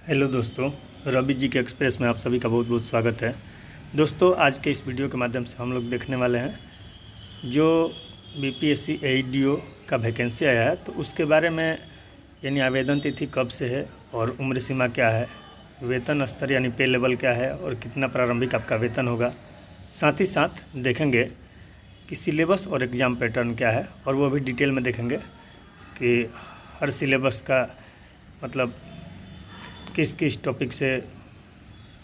Hello दोस्तों, रवि जी के express में आप सभी का बहुत बहुत स्वागत है। दोस्तों, आज के इस वीडियो के माध्यम से हम लोग देखने वाले हैं जो बीपीएससी एईडीओ का वैकेंसी आया है, तो उसके बारे में यानी आवेदन तिथि कब से है और उम्र सीमा क्या है, वेतन स्तर यानी पे लेवल क्या है और कितना प्रारंभिक आपका वेतन होगा। साथ ही साथ देखेंगे कि सिलेबस और एग्ज़ाम पैटर्न क्या है, और वो भी डिटेल में देखेंगे कि हर सिलेबस का मतलब किस किस टॉपिक से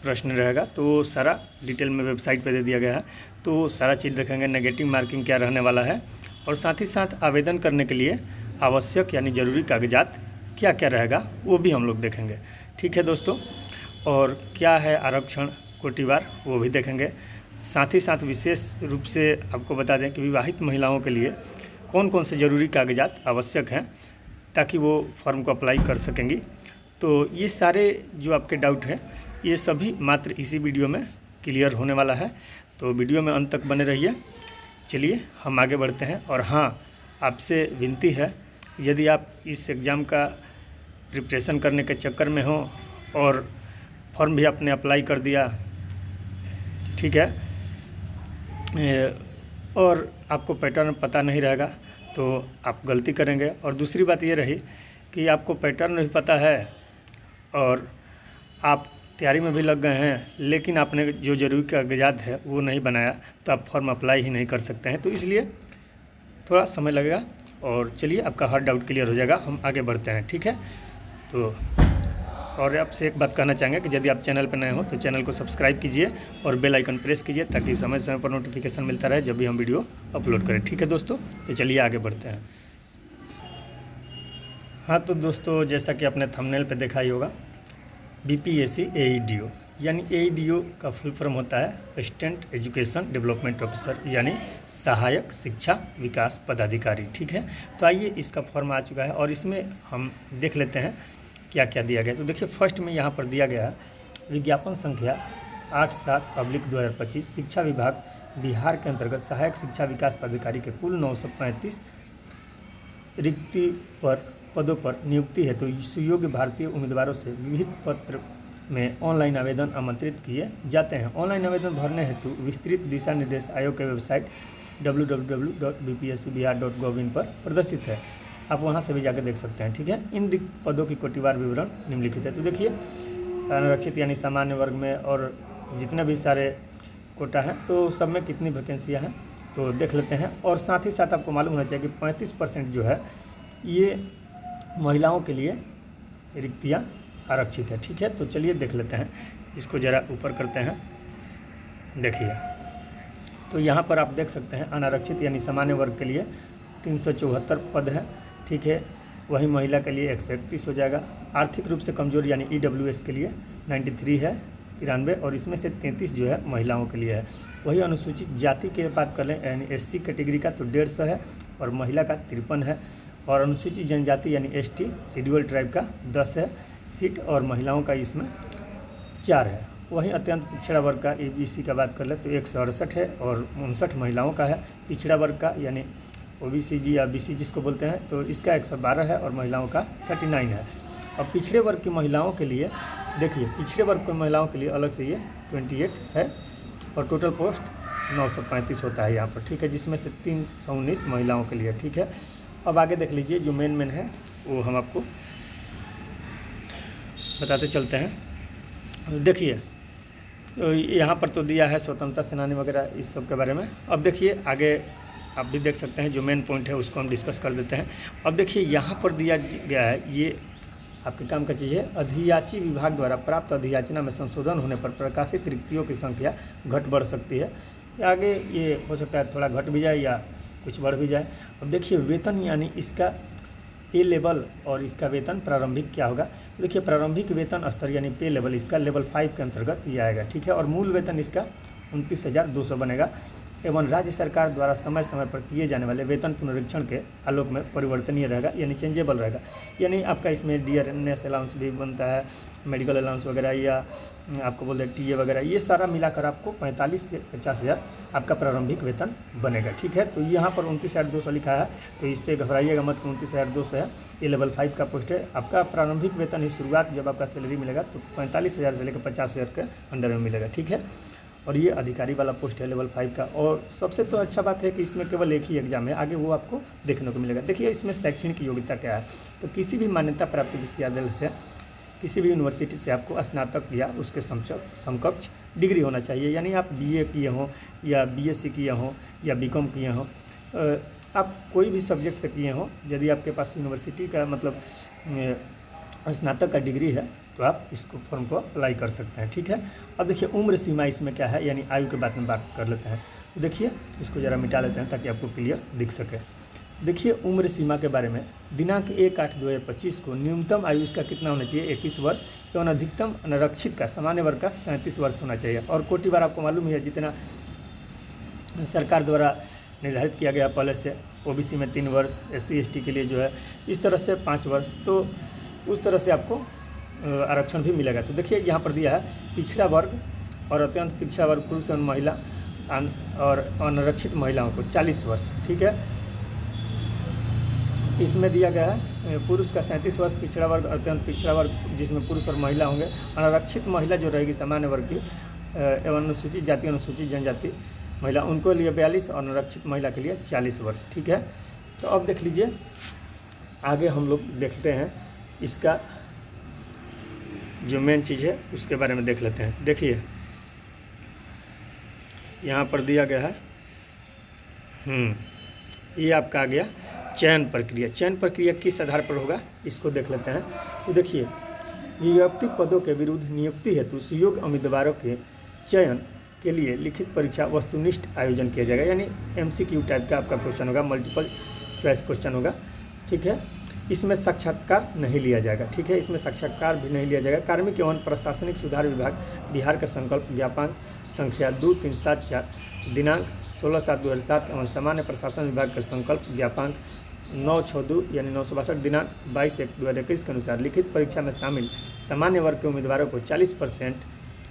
प्रश्न रहेगा, तो वो सारा डिटेल में वेबसाइट पे दे दिया गया है। तो वो सारा चीज़ देखेंगे, नेगेटिव मार्किंग क्या रहने वाला है, और साथ ही साथ आवेदन करने के लिए आवश्यक यानी ज़रूरी कागजात क्या क्या रहेगा वो भी हम लोग देखेंगे। ठीक है दोस्तों, और क्या है आरक्षण कोटिवार वो भी देखेंगे। साथ ही साथ विशेष रूप से आपको बता दें कि विवाहित महिलाओं के लिए कौन कौन से ज़रूरी कागजात आवश्यक हैं ताकि वो फॉर्म को अप्लाई कर सकेंगी। तो ये सारे जो आपके डाउट हैं ये सभी मात्र इसी वीडियो में क्लियर होने वाला है, तो वीडियो में अंत तक बने रहिए। चलिए हम आगे बढ़ते हैं। और हाँ, आपसे विनती है, यदि आप इस एग्ज़ाम का प्रिपरेशन करने के चक्कर में हो और फॉर्म भी आपने अप्लाई कर दिया, ठीक है, और आपको पैटर्न पता नहीं रहेगा तो आप गलती करेंगे। और दूसरी बात ये रही कि आपको पैटर्न भी पता है और आप तैयारी में भी लग गए हैं, लेकिन आपने जो ज़रूरी कागजात है वो नहीं बनाया, तो आप फॉर्म अप्लाई ही नहीं कर सकते हैं। तो इसलिए थोड़ा समय लगेगा, और चलिए आपका हर डाउट क्लियर हो जाएगा। हम आगे बढ़ते हैं, ठीक है। तो और आपसे एक बात कहना चाहेंगे कि यदि आप चैनल पर नए हो तो चैनल को सब्सक्राइब कीजिए और बेल आइकन प्रेस कीजिए ताकि समय समय पर नोटिफिकेशन मिलता रहे जब भी हम वीडियो अपलोड करें। ठीक है दोस्तों, तो चलिए आगे बढ़ते हैं। हाँ तो दोस्तों, जैसा कि आपने थंबनेल पे देखा ही होगा, बीपीएससी एईडीओ यानी एईडीओ का फुल फॉर्म होता है असिस्टेंट एजुकेशन डेवलपमेंट ऑफिसर, यानी सहायक शिक्षा विकास पदाधिकारी। ठीक है, तो आइए इसका फॉर्म आ चुका है और इसमें हम देख लेते हैं क्या क्या दिया गया। तो देखिए, फर्स्ट में यहाँ पर दिया गया है विज्ञापन संख्या 87/2025 शिक्षा विभाग बिहार के अंतर्गत सहायक शिक्षा विकास पदाधिकारी के कुल 935 रिक्ति पर पदों पर नियुक्ति है। तो सुयोग्य भारतीय उम्मीदवारों से विविध पत्र में ऑनलाइन आवेदन आमंत्रित किए जाते हैं। ऑनलाइन आवेदन भरने हेतु विस्तृत दिशा निर्देश आयोग के वेबसाइट www.bpscbihar.gov.in पर प्रदर्शित है, आप वहां से भी जाकर देख सकते हैं। ठीक है, इन रिक्त पदों की कोटिवार विवरण निम्नलिखित है। तो देखिए, अनारक्षित यानी सामान्य वर्ग में और जितने भी सारे कोटा हैं तो सब में कितनी वैकेंसियाँ हैं तो देख लेते हैं। और साथ ही साथ आपको मालूम होना चाहिए कि 35% जो है ये महिलाओं के लिए रिक्तियाँ आरक्षित है। ठीक है, तो चलिए देख लेते हैं, इसको ज़रा ऊपर करते हैं। देखिए, तो यहाँ पर आप देख सकते हैं अनारक्षित यानी सामान्य वर्ग के लिए 374 पद है। ठीक है, वही महिला के लिए 131 हो जाएगा। आर्थिक रूप से कमज़ोर यानी ईडब्ल्यूएस के लिए 93 है, 93, और इसमें से 33 जो है महिलाओं के लिए है। वही अनुसूचित जाति की बात कर लें यानी एससी कैटेगरी का तो 150 है और महिला का 53 है। और अनुसूचित जनजाति यानी एसटी शेड्यूल ट्राइब का 10 है सीट और महिलाओं का इसमें 4 है। वहीं अत्यंत पिछड़ा वर्ग का एबीसी का बात कर ले तो 168 है और 59 महिलाओं का है। पिछड़ा वर्ग का यानी ओबीसी जी या बीसी जिसको बोलते हैं तो इसका 112 है और महिलाओं का 39 है। अब पिछड़े वर्ग की महिलाओं के लिए देखिए, पिछड़े वर्ग की महिलाओं के लिए अलग से ये 28 है और टोटल पोस्ट 935 होता है यहाँ पर। ठीक है, जिसमें से 319 महिलाओं के लिए। ठीक है, अब आगे देख लीजिए, जो मेन है वो हम आपको बताते चलते हैं। देखिए, यहाँ पर तो दिया है स्वतंत्रता सेनानी वगैरह इस सब के बारे में। अब देखिए आगे आप भी देख सकते हैं, जो मेन पॉइंट है उसको हम डिस्कस कर देते हैं। अब देखिए, यहाँ पर दिया गया है, ये आपके काम का चीज़ है, अधियाची विभाग द्वारा प्राप्त अधियाचना में संशोधन होने पर प्रकाशित रिक्तियों की संख्या घट बढ़ सकती है। आगे ये हो सकता है थोड़ा घट भी जाए या कुछ बढ़ भी जाए। अब देखिए, वेतन यानी इसका पे लेवल और इसका वेतन प्रारंभिक क्या होगा। देखिए, प्रारंभिक वेतन स्तर यानी पे लेवल इसका लेवल 5 के अंतर्गत ये आएगा। ठीक है, और मूल वेतन इसका 29,200 बनेगा। एवं राज्य सरकार द्वारा समय समय पर किए जाने वाले वेतन पुनरीक्षण के आलोक में परिवर्तनीय रहेगा, यानी चेंजेबल रहेगा। यानी आपका इसमें डीआरएनएस अलाउंस भी बनता है, मेडिकल अलाउंस वगैरह, या आपको बोलते हैं टीए वगैरह, ये सारा मिलाकर आपको 45 से 50 हज़ार आपका प्रारंभिक वेतन बनेगा। ठीक है, तो यहाँ पर 29,200 लिखा है, तो इससे घबराइएगा मत, 29,200 है, ये लेवल 5 का पोस्ट है। आपका प्रारंभिक वेतन ही शुरुआत जब आपका सैलरी मिलेगा तो 45,000 से लेकर 50,000 के अंडर में मिलेगा। ठीक है, और ये अधिकारी वाला पोस्ट है लेवल 5 का। और सबसे तो अच्छा बात है कि इसमें केवल एक ही एग्जाम है, आगे वो आपको देखने को मिलेगा। देखिए इसमें शैक्षणिक योग्यता क्या है, तो किसी भी मान्यता प्राप्त विश्वविद्यालय से, किसी भी यूनिवर्सिटी से आपको स्नातक या उसके समकक्ष डिग्री होना चाहिए। यानी आप बीए किए हों या बीएससी किए हों या बीकॉम किए हों, आप कोई भी सब्जेक्ट से किए हों, यदि आपके पास यूनिवर्सिटी का मतलब स्नातक का डिग्री है तो आप इसको फॉर्म को अप्लाई कर सकते हैं। ठीक है, अब देखिए उम्र सीमा इसमें क्या है, यानी आयु के बारे में बात कर लेते हैं। तो देखिए इसको ज़रा मिटा लेते हैं ताकि आपको क्लियर दिख सके। देखिए उम्र सीमा के बारे में, दिनांक 1/8/2025 को न्यूनतम आयु इसका कितना होना चाहिए, 21 वर्ष, एवं अधिकतम अनारक्षित का सामान्य वर्ग का 37 वर्ष होना चाहिए। और कोटिवार आपको मालूम ही है, जितना सरकार द्वारा निर्धारित किया गया पहले से, ओबीसी में 3 वर्ष, SC ST के लिए जो है इस तरह से 5 वर्ष, तो उस तरह से आपको आरक्षण भी मिलेगा। तो देखिए यहाँ पर दिया है पिछड़ा वर्ग और अत्यंत पिछड़ा वर्ग पुरुष और महिला और अनारक्षित महिलाओं को 40 वर्ष। ठीक है, इसमें दिया गया है पुरुष का 37 वर्ष, पिछड़ा वर्ग, अत्यंत पिछड़ा वर्ग जिसमें पुरुष और महिला होंगे, अनारक्षित महिला जो रहेगी सामान्य वर्ग की, एवं अनुसूचित जाति अनुसूचित जनजाति महिला उनको लिए 42 और अनारक्षित महिला के लिए 40 वर्ष। ठीक है, तो अब देख लीजिए आगे हम लोग देखते हैं इसका जो मेन चीज़ है उसके बारे में देख लेते हैं। देखिए यहाँ पर दिया गया है, ये आपका आ गया चयन प्रक्रिया। चयन प्रक्रिया किस आधार पर होगा इसको देख लेते हैं। तो देखिए विज्ञप्ति पदों के विरुद्ध नियुक्ति हेतु सुयोग्य उम्मीदवारों के चयन के लिए लिखित परीक्षा वस्तुनिष्ठ आयोजन किया जाएगा, यानी MCQ टाइप का आपका क्वेश्चन होगा, मल्टीपल चॉइस क्वेश्चन होगा। ठीक है, इसमें साक्षात्कार नहीं लिया जाएगा। ठीक है, इसमें साक्षात्कार भी नहीं लिया जाएगा। कार्मिक एवं प्रशासनिक सुधार विभाग बिहार का संकल्प ज्ञापन संख्या 2374 दिनांक 16/7/2007 एवं सामान्य प्रशासन विभाग का संकल्प ज्ञापन 9/6/2 यानी 962 दिनांक 22/1/2021 के अनुसार लिखित परीक्षा में शामिल सामान्य वर्ग के उम्मीदवारों को 40%,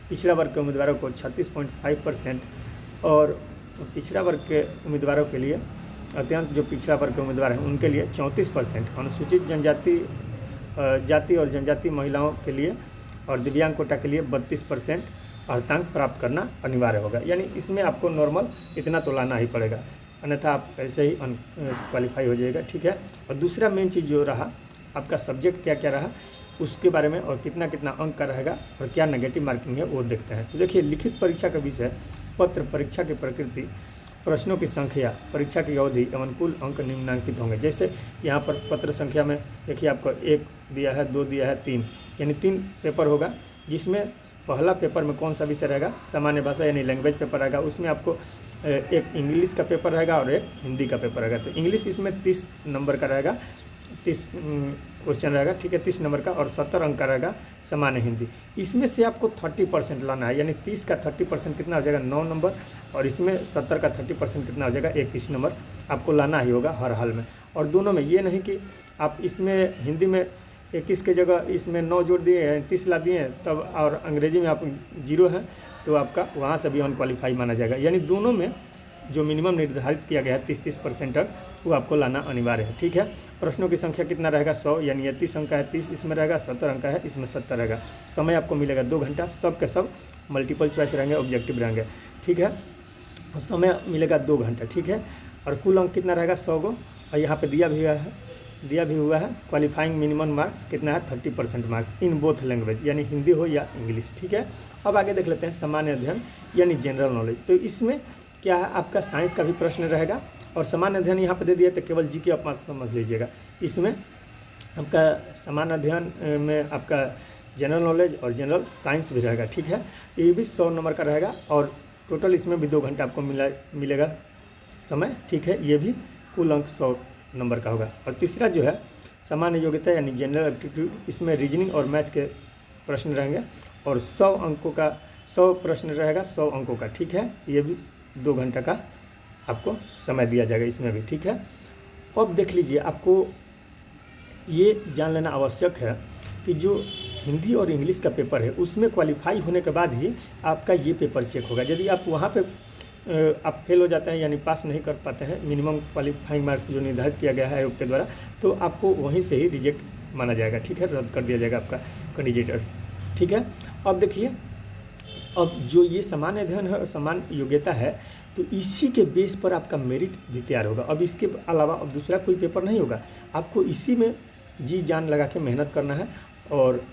पिछड़ा वर्ग के उम्मीदवारों को 36.5% और पिछड़ा वर्ग के उम्मीदवारों के लिए, अत्यंत जो पिछड़ा वर्ग के उम्मीदवार हैं उनके लिए 34%, अनुसूचित जनजाति जाति और जनजाति महिलाओं के लिए और दिव्यांग कोटा के लिए 32% अर्हतांक प्राप्त करना अनिवार्य होगा। यानी इसमें आपको नॉर्मल इतना तो लाना ही पड़ेगा, अन्यथा आप ऐसे ही क्वालिफाई हो जाएगा। ठीक है, और दूसरा मेन चीज़ जो रहा आपका सब्जेक्ट क्या क्या रहा उसके बारे में, और कितना कितना अंक का रहेगा और क्या नेगेटिव मार्किंग है वो देखते हैं। तो देखिए लिखित परीक्षा का विषय, पत्र परीक्षा की प्रकृति, प्रश्नों की संख्या, परीक्षा की अवधि एवं कुल अंक निम्नांकित होंगे। जैसे यहाँ पर पत्र संख्या में देखिए आपको 1 दिया है, 2 दिया है, 3, यानी 3 पेपर होगा, जिसमें पहला पेपर में कौन सा विषय रहेगा, सामान्य भाषा यानी लैंग्वेज पेपर रहेगा। उसमें आपको एक इंग्लिश का पेपर रहेगा और एक हिंदी का पेपर रहेगा। तो इंग्लिश इसमें 30 नंबर का रहेगा, 30 क्वेश्चन रहेगा। ठीक है, 30 नंबर का, और 70 अंक का रहेगा सामान्य हिंदी। इसमें से आपको 30% लाना है, यानी 30 का 30% कितना हो जाएगा, 9 नंबर, और इसमें 70 का 30% कितना हो जाएगा, 21 नंबर आपको लाना ही होगा हर हाल में। और दोनों में ये नहीं कि आप इसमें हिंदी में 21 की जगह इसमें 9 जोड़ दिए हैं, 30 ला दिए हैं तब, और अंग्रेजी में आप 0 हैं तो आपका वहाँ से भी अनक्वालीफाई माना जाएगा। यानी दोनों में जो मिनिमम निर्धारित किया गया है 30% तक, वो आपको लाना अनिवार्य है। ठीक है, प्रश्नों की संख्या कितना रहेगा, 100, यानी ये 30 अंक का है, 30 इसमें रहेगा, 70 अंक का है, इसमें 70 रहेगा। समय आपको मिलेगा 2 घंटा, सब के सब मल्टीपल चॉइस रहेंगे, ऑब्जेक्टिव रहेंगे। ठीक है, समय मिलेगा 2 घंटा। ठीक है, और कुल अंक कितना रहेगा, 100 गो, और यहाँ पर दिया भी हुआ है क्वालिफाइंग मिनिमम मार्क्स कितना है, 30% मार्क्स इन बोथ लैंग्वेज, यानी हिंदी हो या इंग्लिश। ठीक है, अब आगे देख लेते हैं सामान्य अध्ययन यानी जनरल नॉलेज। तो इसमें क्या है, आपका साइंस का भी प्रश्न रहेगा, और सामान्य अध्ययन यहाँ पर दे दिया तो केवल जी के आप समझ लीजिएगा। इसमें आपका सामान्य अध्ययन में आपका जनरल नॉलेज और जनरल साइंस भी रहेगा। ठीक है, ये भी 100 नंबर का रहेगा, और टोटल इसमें भी 2 घंटा आपको मिलेगा समय। ठीक है, ये भी कुल अंक 100 नंबर का होगा। और तीसरा जो है सामान्य योग्यता यानी जनरल एप्टीट्यूड, इसमें रीजनिंग और मैथ के प्रश्न रहेंगे, और 100 अंकों का 100 प्रश्न रहेगा, 100 अंकों का। ठीक है, ये भी 2 घंटा का आपको समय दिया जाएगा इसमें भी, ठीक है। अब देख लीजिए, आपको ये जान लेना आवश्यक है कि जो हिंदी और इंग्लिश का पेपर है उसमें क्वालिफाई होने के बाद ही आपका ये पेपर चेक होगा। यदि आप वहाँ पे आप फेल हो जाते हैं यानी पास नहीं कर पाते हैं मिनिमम क्वालिफाइंग मार्क्स जो निर्धारित किया गया है आयोग के द्वारा, तो आपको वहीं से ही रिजेक्ट माना जाएगा, ठीक है, रद्द कर दिया जाएगा आपका कैंडिडेट, ठीक है। अब देखिए, अब जो ये सामान्य अध्ययन है और सामान्य योग्यता है, तो इसी के बेस पर आपका मेरिट भी तैयार होगा। अब इसके अलावा अब दूसरा कोई पेपर नहीं होगा, आपको इसी में जी जान लगा के मेहनत करना है और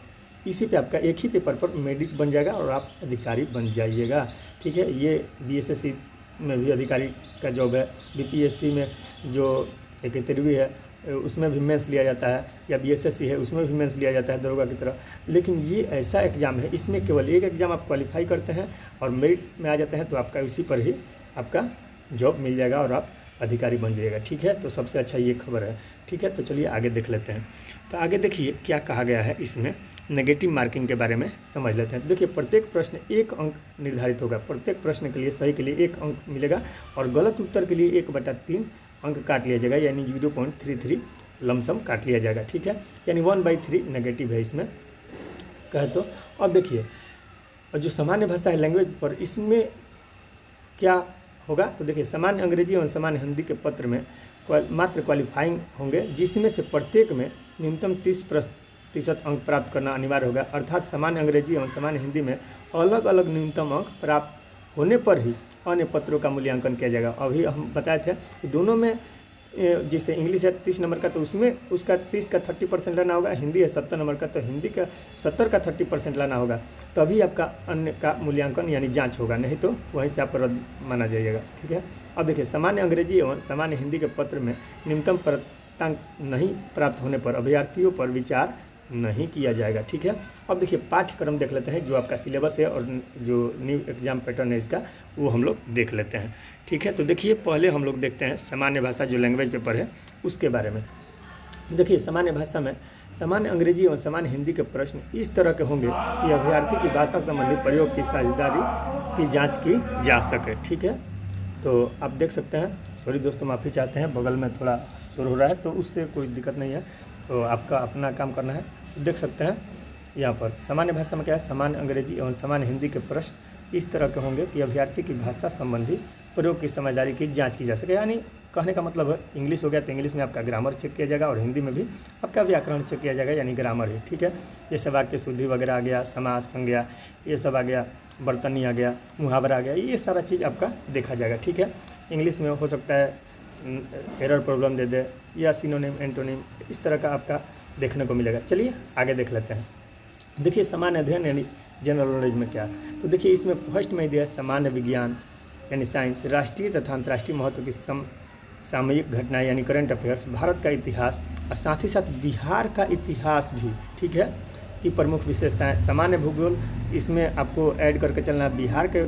इसी पे आपका एक ही पेपर पर मेरिट बन जाएगा और आप अधिकारी बन जाइएगा, ठीक है। ये बीएसएससी में भी अधिकारी का जॉब है, बीपीएससी में जो एक इंटरव्यू है उसमें भी मेंस लिया जाता है, या बीएसएससी है उसमें भी मेंस लिया जाता है दरोगा की तरह। लेकिन ये ऐसा एग्ज़ाम है, इसमें केवल एक एग्ज़ाम आप क्वालिफाई करते हैं और मेरिट में आ जाते हैं तो आपका इसी पर ही आपका जॉब मिल जाएगा और आप अधिकारी बन जाइएगा, ठीक है। तो सबसे अच्छा ये खबर है, ठीक है। तो चलिए आगे देख लेते हैं। तो आगे देखिए क्या कहा गया है, इसमें नेगेटिव मार्किंग के बारे में समझ लेते हैं। देखिए, प्रत्येक प्रश्न 1 अंक निर्धारित होगा, प्रत्येक प्रश्न के लिए सही के लिए 1 अंक मिलेगा और गलत उत्तर के लिए 1/3 अंक काट लिया जाएगा, यानी 0.33 लमसम काट लिया जाएगा, ठीक है। यानी 1/3 नेगेटिव है इसमें कहे तो। अब देखिए, और जो सामान्य भाषा है लैंग्वेज पर, इसमें क्या होगा, तो देखिए सामान्य अंग्रेजी और सामान्य हिंदी के पत्र में मात्र क्वालिफाइंग होंगे, जिसमें से प्रत्येक में न्यूनतम 30% अंक प्राप्त करना अनिवार्य होगा। अर्थात सामान्य अंग्रेजी एवं सामान्य हिंदी में अलग अलग न्यूनतम अंक प्राप्त होने पर ही अन्य पत्रों का मूल्यांकन किया जाएगा। अभी हम बताए थे कि दोनों में जैसे इंग्लिश है 30 नंबर का, तो उसमें उसका 30 का 30% लाना होगा, हिंदी है 70 नंबर का, तो हिंदी का 70 का 30% लाना होगा, तभी आपका अन्य का मूल्यांकन यानी जांच होगा, नहीं तो वहीं से आप रद्द माना जाइएगा, ठीक है। अब देखिए, सामान्य अंग्रेजी एवं सामान्य हिंदी के पत्र में न्यूनतम प्राप्तांक नहीं प्राप्त होने पर अभ्यर्थियों पर विचार नहीं किया जाएगा, ठीक है। अब देखिए, पाठ्यक्रम देख लेते हैं, जो आपका सिलेबस है और जो न्यू एग्जाम पैटर्न है इसका, वो हम लोग देख लेते हैं, ठीक है। तो देखिए, पहले हम लोग देखते हैं सामान्य भाषा जो लैंग्वेज पेपर है उसके बारे में। देखिए, सामान्य भाषा में सामान्य अंग्रेजी और सामान्य हिंदी के प्रश्न इस तरह के होंगे कि अभ्यर्थी की भाषा संबंधी प्रयोग की साझेदारी की जाँच की जा सके, ठीक है। तो आप देख सकते हैं, सॉरी दोस्तों माफ़ी चाहते हैं, बगल में थोड़ा शोर हो रहा है, तो उससे कोई दिक्कत नहीं है, तो आपका अपना काम करना है। देख सकते हैं यहाँ पर सामान्य भाषा में क्या है, सामान्य अंग्रेजी एवं सामान्य हिंदी के प्रश्न इस तरह के होंगे कि अभ्यर्थी की भाषा संबंधी प्रयोग की समझदारी की जांच की जा सके। यानी कहने का मतलब है, इंग्लिश हो गया तो इंग्लिश में आपका ग्रामर चेक किया जाएगा और हिंदी में भी आपका व्याकरण चेक किया जाएगा, यानी ग्रामर ही, ठीक है। जैसे वाक्य शुद्धि वगैरह आ गया, समास, संज्ञा, ये सब आ गया, बर्तनी आ गया, मुहावरा आ गया, ये सारा चीज़ आपका देखा जाएगा, ठीक है। इंग्लिश में हो सकता है एरर प्रॉब्लम दे दे या सिनोनिम एंटोनिम, इस तरह का आपका देखने को मिलेगा। चलिए आगे देख लेते हैं। देखिए, सामान्य अध्ययन यानी जनरल नॉलेज में क्या, तो देखिए इसमें फर्स्ट में दिया सामान्य विज्ञान यानी साइंस, राष्ट्रीय तथा अंतर्राष्ट्रीय महत्व की सामयिक घटनाएं यानी करंट अफेयर्स, भारत का इतिहास और साथ ही साथ बिहार का इतिहास भी, ठीक है, की प्रमुख विशेषताएं। सामान्य भूगोल इसमें आपको ऐड करके चलना है, बिहार के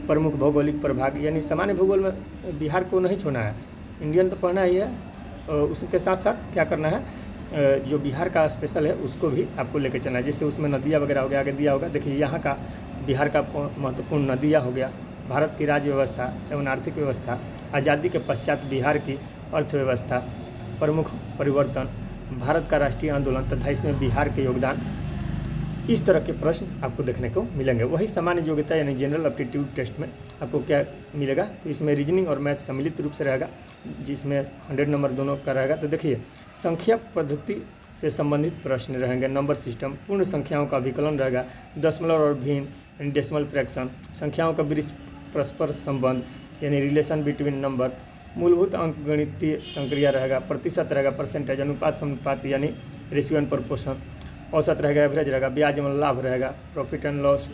प्रमुख भौगोलिक प्रभाग, यानी सामान्य भूगोल में बिहार को नहीं छोड़ना है, इंडियन तो पढ़ना ही है, उसके साथ साथ क्या करना है, जो बिहार का स्पेशल है उसको भी आपको लेके चलना है। जैसे उसमें नदियाँ वगैरह हो गया, आगे दिया होगा, देखिए यहाँ का बिहार का महत्वपूर्ण नदियाँ हो गया, भारत की राज्य व्यवस्था एवं आर्थिक व्यवस्था, आज़ादी के पश्चात बिहार की अर्थव्यवस्था, प्रमुख परिवर्तन, भारत का राष्ट्रीय आंदोलन तथा इसमें बिहार के योगदान, इस तरह के प्रश्न आपको देखने को मिलेंगे। वही सामान्य योग्यता यानी जनरल एप्टीट्यूड टेस्ट में आपको क्या मिलेगा, तो इसमें रीजनिंग और मैथ सम्मिलित रूप से रहेगा, जिसमें 100 नंबर दोनों का रहेगा। तो देखिए, संख्या पद्धति से संबंधित प्रश्न रहेंगे, नंबर सिस्टम, पूर्ण संख्याओं का विकलन रहेगा, दशमलव और भिन्न डेसिमल फ्रैक्शन, संख्याओं का परस्पर संबंध यानी रिलेशन बिटवीन नंबर, मूलभूत अंक गणितीय संक्रिया रहेगा, प्रतिशत रहेगा, परसेंटेज, अनुपात समानुपात यानी रेशियो एंड प्रोपोर्शन, औसत रहेगा, एवरेज रहेगा, ब्याज एवं लाभ रहेगा, प्रॉफिट एंड लॉस,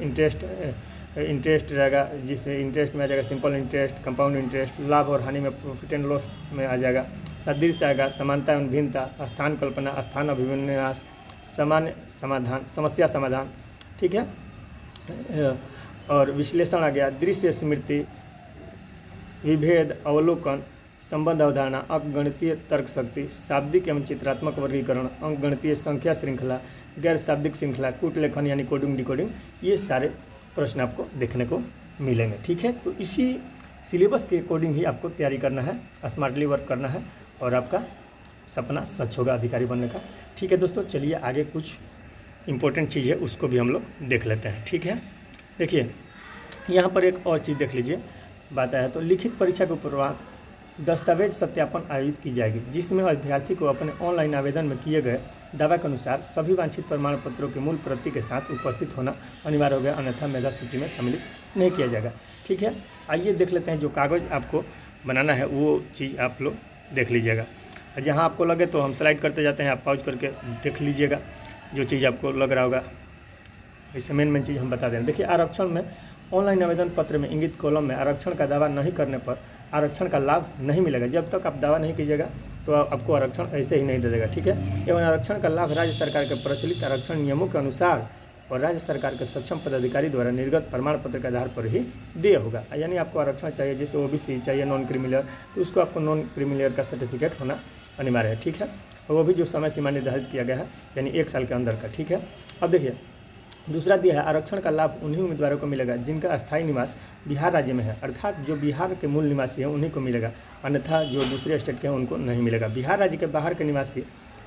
इंटरेस्ट रहेगा, जिससे इंटरेस्ट में आ जाएगा सिंपल इंटरेस्ट, कंपाउंड इंटरेस्ट, लाभ और हानि में प्रॉफिट एंड लॉस में आ जाएगा, सदृश आएगा, समानता एवं भिन्नता, स्थान कल्पना, स्थान अभिविन्यास, सामान्य समाधान, समस्या समाधान, ठीक है, और विश्लेषण आ गया, दृश्य स्मृति, विभेद, अवलोकन, संबंध अवधारणा, अंकगणितीय तर्क शक्ति, शाब्दिक एवं चित्रात्मक वर्गीकरण, अंकगणितीय संख्या श्रृंखला, गैर शाब्दिक श्रृंखला, कूट लेखन यानी कोडिंग डिकोडिंग, ये सारे प्रश्न आपको देखने को मिलेंगे, ठीक है। तो इसी सिलेबस के अकॉर्डिंग ही आपको तैयारी करना है, स्मार्टली वर्क करना है और आपका सपना सच होगा अधिकारी बनने का। ठीक है दोस्तों, चलिए आगे कुछ इम्पोर्टेंट चीज़ है उसको भी हम लोग देख लेते हैं। ठीक है, देखिए यहाँ पर एक और चीज़ देख लीजिए, बात आया तो लिखित परीक्षा के पूर्वांक दस्तावेज सत्यापन आयोजित की जाएगी, जिसमें अभ्यर्थी को अपने ऑनलाइन आवेदन में किए गए दावा के अनुसार सभी वांछित प्रमाण पत्रों की मूल प्रति के साथ उपस्थित होना अनिवार्य हो गया, अन्यथा मेधा सूची में सम्मिलित नहीं किया जाएगा। ठीक है, आइए देख लेते हैं जो कागज़ आपको बनाना है वो चीज़ आप लोग देख लीजिएगा। जहाँ आपको लगे तो हम स्लाइड करते जाते हैं, आप पॉज करके देख लीजिएगा जो चीज़ आपको लग रहा होगा। इससे मेन चीज़ हम बता दें। देखिए, आरक्षण में ऑनलाइन आवेदन पत्र में इंगित कॉलम में आरक्षण का दावा नहीं करने पर आरक्षण का लाभ नहीं मिलेगा। जब तक आप दावा नहीं कीजिएगा तो आपको आरक्षण ऐसे ही नहीं दे देगा। ठीक है, एवं आरक्षण का लाभ राज्य सरकार के प्रचलित आरक्षण नियमों के अनुसार और राज्य सरकार के सक्षम पदाधिकारी द्वारा निर्गत प्रमाण पत्र के आधार पर ही दिया होगा। यानी आपको आरक्षण चाहिए, जैसे ओबीसी चाहिए, नॉन क्रीमी, तो उसको आपको नॉन क्रीमी का सर्टिफिकेट होना अनिवार्य है। ठीक है, और वो भी जो समय सीमा निर्धारित किया गया है, यानी 1 साल के अंदर का। ठीक है, अब देखिए दूसरा दिया है, आरक्षण का लाभ उन्हीं उम्मीदवारों को मिलेगा जिनका अस्थायी निवास बिहार राज्य में है, अर्थात जो बिहार के मूल निवासी हैं उन्हीं को मिलेगा, अन्यथा जो दूसरे स्टेट के हैं उनको नहीं मिलेगा। बिहार राज्य के बाहर के निवासी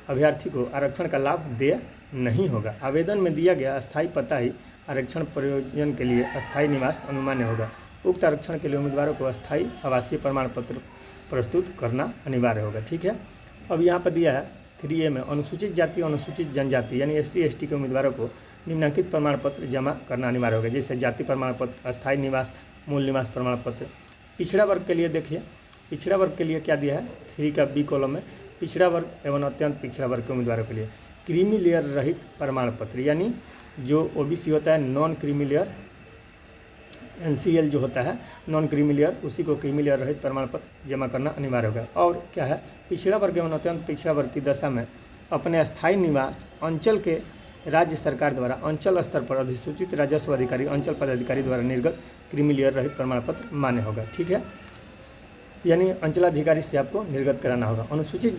अभ्यर्थी को आरक्षण का लाभ देय नहीं होगा। आवेदन में दिया गया अस्थायी पता ही आरक्षण प्रयोजन के लिए अस्थायी निवास अनुमान्य होगा। उक्त आरक्षण के लिए उम्मीदवारों को अस्थायी आवासीय प्रमाण पत्र प्रस्तुत करना अनिवार्य होगा। ठीक है, अब यहाँ पर दिया है 3A में अनुसूचित जाति और अनुसूचित जनजाति यानी SC ST के उम्मीदवारों को निम्नलिखित प्रमाण पत्र जमा करना अनिवार्य होगा, जैसे जाति प्रमाण पत्र, अस्थायी निवास, मूल निवास प्रमाण पत्र। पिछड़ा वर्ग के लिए देखिए, पिछड़ा वर्ग के लिए क्या दिया है, 3 का B कॉलम में पिछड़ा वर्ग एवं अत्यंत पिछड़ा वर्ग के उम्मीदवारों के लिए क्रीमी लेयर रहित प्रमाण पत्र, यानी जो OBC होता है नॉन क्रीमी लेयर, NCL जो होता है नॉन क्रीमी लेयर, उसी को क्रीमी लेयर रहित प्रमाण पत्र जमा करना अनिवार्य होगा। और क्या है, पिछड़ा वर्ग एवं अत्यंत पिछड़ा वर्ग की दशा में अपने अस्थायी निवास अंचल के राज्य सरकार द्वारा अंचल स्तर पर अधिसूचित राजस्व अधिकारी अंचल पदाधिकारी द्वारा निर्गत क्रीमी लेयर रहित प्रमाण पत्र मान्य होगा। ठीक है, यानी अंचलाधिकारी से आपको निर्गत कराना होगा। अनुसूचित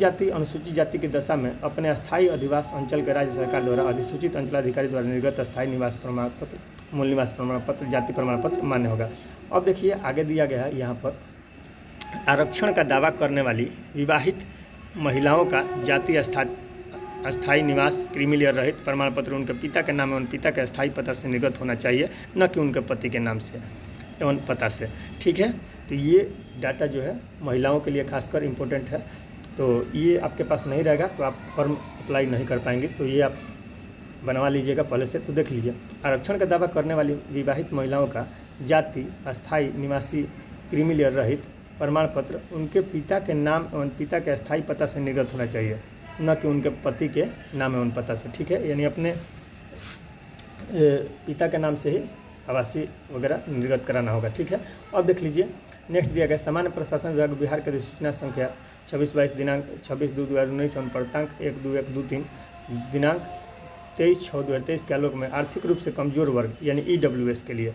जाति की दशा में अपने अस्थायी अधिवास अंचल के राज्य सरकार द्वारा अधिसूचित अंचलाधिकारी द्वारा निर्गत अस्थायी निवास प्रमाण पत्र, मूल निवास प्रमाण पत्र, जाति प्रमाण पत्र मान्य होगा। अब देखिए आगे दिया गया है यहाँ पर, आरक्षण का दावा करने वाली विवाहित महिलाओं का जाति अस्थायी निवास क्रीमी लेयर रहित प्रमाण पत्र उनके पिता के नाम एवं पिता के अस्थायी पता से निर्गत होना चाहिए, न कि उनके पति के नाम से एवं पता से। ठीक है, तो ये डाटा जो है महिलाओं के लिए खासकर इम्पोर्टेंट है, तो ये आपके पास नहीं रहेगा तो आप फॉर्म अप्लाई नहीं कर पाएंगे, तो ये आप बनवा लीजिएगा पहले से। तो देख लीजिए, आरक्षण का दावा करने वाली विवाहित महिलाओं का जाति अस्थायी निवासी क्रीमी लेयर रहित प्रमाण पत्र उनके पिता के नाम एवं पिता के अस्थायी पता से निर्गत होना चाहिए, न कि उनके पति के नाम एवं पता से। ठीक है, यानी अपने पिता के नाम से ही आवासीय वगैरह निर्गत कराना होगा। ठीक है, अब देख लीजिए नेक्स्ट दिया गया, सामान्य प्रशासन विभाग बिहार के अधिसूचना संख्या 26/22 दिनांक 26/2/2019 एवं पर्तांक 1-2-1-2-3 दिनांक 23/6/2023 के आलोक में आर्थिक रूप से कमजोर वर्ग यानी EWS के लिए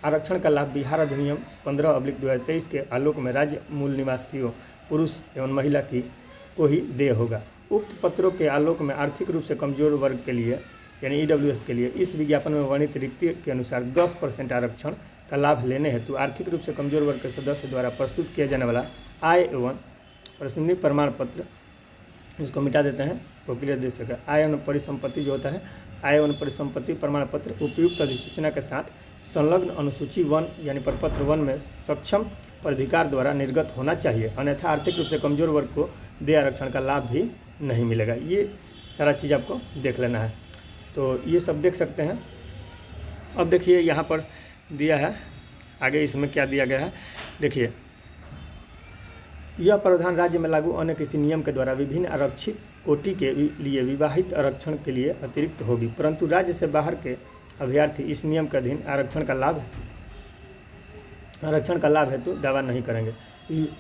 आरक्षण का लाभ बिहार अधिनियम 15/2023 के आलोक में राज्य मूल निवासियों पुरुष एवं महिला को ही देय होगा। उक्त पत्रों के आलोक में आर्थिक रूप से कमजोर वर्ग के लिए यानी EWS के लिए इस विज्ञापन में वर्णित रिक्ति के अनुसार 10% आरक्षण का लाभ लेने हेतु आर्थिक रूप से कमजोर वर्ग के सदस्य द्वारा प्रस्तुत किया जाने वाला आय एवं प्रसिद्धि प्रमाण पत्र, इसको मिटा देते हैं तो क्लियर दे सके। आय एवं परिसंपत्ति जो होता है, आय एवं परिसंपत्ति प्रमाण पत्र उपयुक्त अधिसूचना के साथ संलग्न अनुसूची 1 यानी प्रपत्र 1 में सक्षम प्राधिकार द्वारा निर्गत होना चाहिए, अन्यथा आर्थिक रूप से कमजोर वर्ग को देय आरक्षण का लाभ भी नहीं मिलेगा। ये सारा चीज़ आपको देख लेना है, तो ये सब देख सकते हैं। अब देखिए यहाँ पर दिया है आगे, इसमें क्या दिया गया है, देखिए यह प्रावधान राज्य में लागू अन्य किसी नियम के द्वारा विभिन्न आरक्षित कोटि के लिए विवाहित आरक्षण के लिए अतिरिक्त होगी, परंतु राज्य से बाहर के अभ्यर्थी इस नियम के अधीन आरक्षण का लाभ हेतु दावा नहीं करेंगे।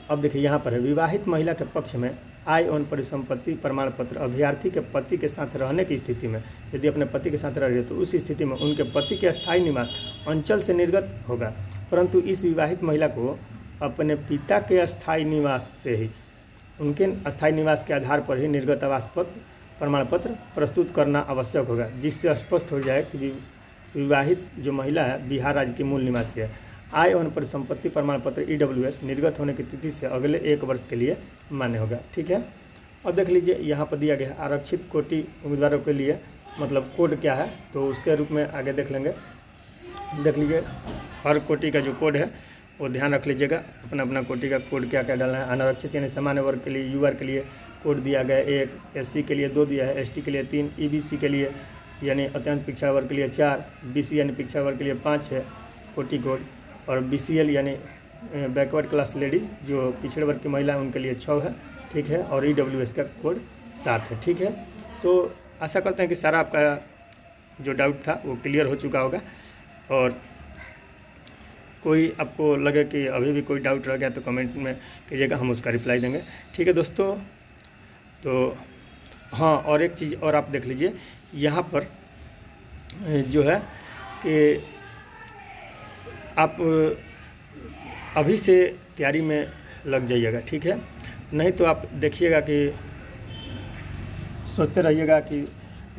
अब देखिए यहाँ पर है, विवाहित महिला के पक्ष में आय एवं परिसंपत्ति प्रमाण पत्र अभ्यर्थी के पति के साथ रहने की स्थिति में, यदि अपने पति के साथ रह रही है तो उस स्थिति में उनके पति के अस्थायी निवास अंचल से निर्गत होगा, परंतु इस विवाहित महिला को अपने पिता के अस्थायी निवास से ही, उनके अस्थायी निवास के आधार पर ही निर्गत आवास पत्र प्रमाण पत्र प्रस्तुत करना आवश्यक होगा, जिससे स्पष्ट हो जाए कि विवाहित जो महिला है बिहार राज्य की मूल निवासी है। आय एवं परिसंपत्ति प्रमाण पत्र EWS निर्गत होने की तिथि से अगले 1 वर्ष के लिए मान्य होगा। ठीक है, और देख लीजिए यहाँ पर दिया गया है आरक्षित कोटि उम्मीदवारों के लिए मतलब कोड क्या है, तो उसके रूप में आगे देख लेंगे। देख लीजिए हर कोटि का जो कोड है वो ध्यान रख लीजिएगा, अपना अपना कोटि का कोड क्या क्या डालना है। अनारक्षित यानी सामान्य वर्ग के लिए UR के लिए कोड दिया गया 1, SC के लिए 2 दिया है, ST के लिए 3, EBC के लिए यानी अत्यंत पिछड़ा वर्ग के लिए 4, BC यानी पिछड़ा वर्ग के लिए 5 है कोटि कोड, और BCL यानी बैकवर्ड क्लास लेडीज़ जो पिछड़े वर्ग की महिला हैं उनके लिए 6 है। ठीक है, और EWS का कोड 7 है। ठीक है, तो आशा करते हैं कि सारा आपका जो डाउट था वो क्लियर हो चुका होगा, और कोई आपको लगे कि अभी भी कोई डाउट रह गया तो कमेंट में कीजिएगा, हम उसका रिप्लाई देंगे। ठीक है दोस्तों, तो हाँ और एक चीज़ और आप देख लीजिए यहाँ पर जो है कि आप अभी से तैयारी में लग जाइएगा। ठीक है, नहीं तो आप देखिएगा कि सोचते रहिएगा कि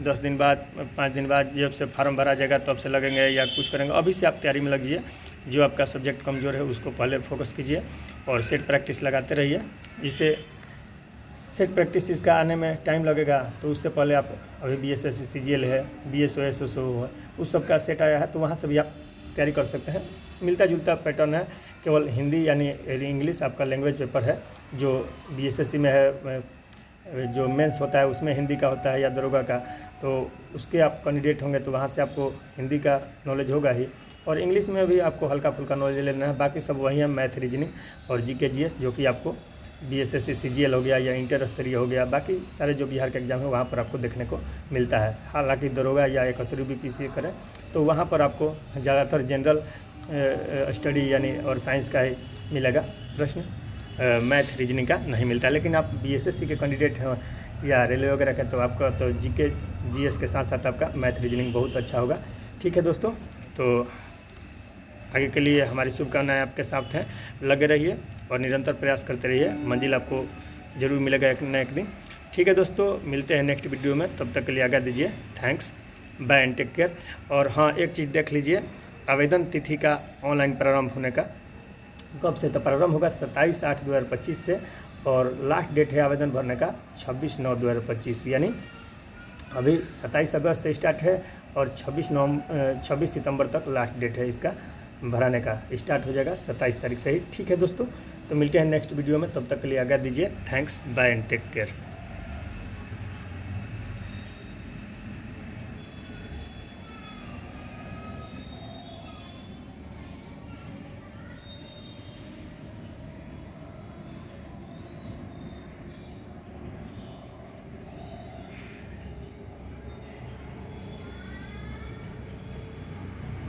10 दिन बाद 5 दिन बाद जब से फार्म भरा जाएगा तब से लगेंगे या कुछ करेंगे। अभी से आप तैयारी में लग जाइए, जो आपका सब्जेक्ट कमज़ोर है उसको पहले फोकस कीजिए और सेट प्रैक्टिस लगाते रहिए। जिससे सेट प्रैक्टिस इसका आने में टाइम लगेगा, तो उससे पहले आप अभी BSSC CGL है, BSO SSO है, उस सब का सेट आया है तो वहाँ से भी आप तैयारी कर सकते हैं। मिलता जुलता पैटर्न है, केवल हिंदी यानी इंग्लिश आपका लैंग्वेज पेपर है जो BSSC में है, जो मेंस होता है उसमें हिंदी का होता है या दरोगा का, तो उसके आप कैंडिडेट होंगे तो वहाँ से आपको हिंदी का नॉलेज होगा ही, और इंग्लिश में भी आपको हल्का फुल्का नॉलेज लेना है। बाकी सब वही है, मैथ, रीजनिंग और GK GS, जो कि आपको BSSC CGL हो गया या इंटर स्तरीय हो गया, बाकी सारे जो बिहार के एग्जाम है वहाँ पर आपको देखने को मिलता है। हालांकि दरोगा या 71 BPC करें तो वहाँ पर आपको ज़्यादातर जनरल स्टडी यानी और साइंस का ही मिलेगा प्रश्न, मैथ रीजनिंग का नहीं मिलता। लेकिन आप BSSC के कैंडिडेट हैं या रेलवे वगैरह का तो आपका तो GK GS के साथ साथ आपका मैथ रीजनिंग बहुत अच्छा होगा। ठीक है दोस्तों, तो आगे के लिए हमारी शुभकामनाएं आपके साथ हैं। लगे रहिए और निरंतर प्रयास करते रहिए, मंजिल आपको जरूर मिलेगा एक न एक दिन। ठीक है दोस्तों, मिलते हैं नेक्स्ट वीडियो में, तब तक के लिए आज्ञा दीजिए। Thanks, bye and take care. और हाँ एक चीज़ देख लीजिए, आवेदन तिथि का ऑनलाइन प्रारंभ होने का कब से, तो प्रारंभ होगा 27/8/2025 से, और लास्ट डेट है आवेदन भरने का 26/9/2025, यानी अभी 27 अगस्त से स्टार्ट है और 26 सितंबर तक लास्ट डेट है इसका भराने का। स्टार्ट हो जाएगा 27 तारीख से ही। ठीक है दोस्तों, तो मिलते हैं नेक्स्ट वीडियो में, तब तक के लिए आज्ञा दीजिए। Thanks, bye and take care.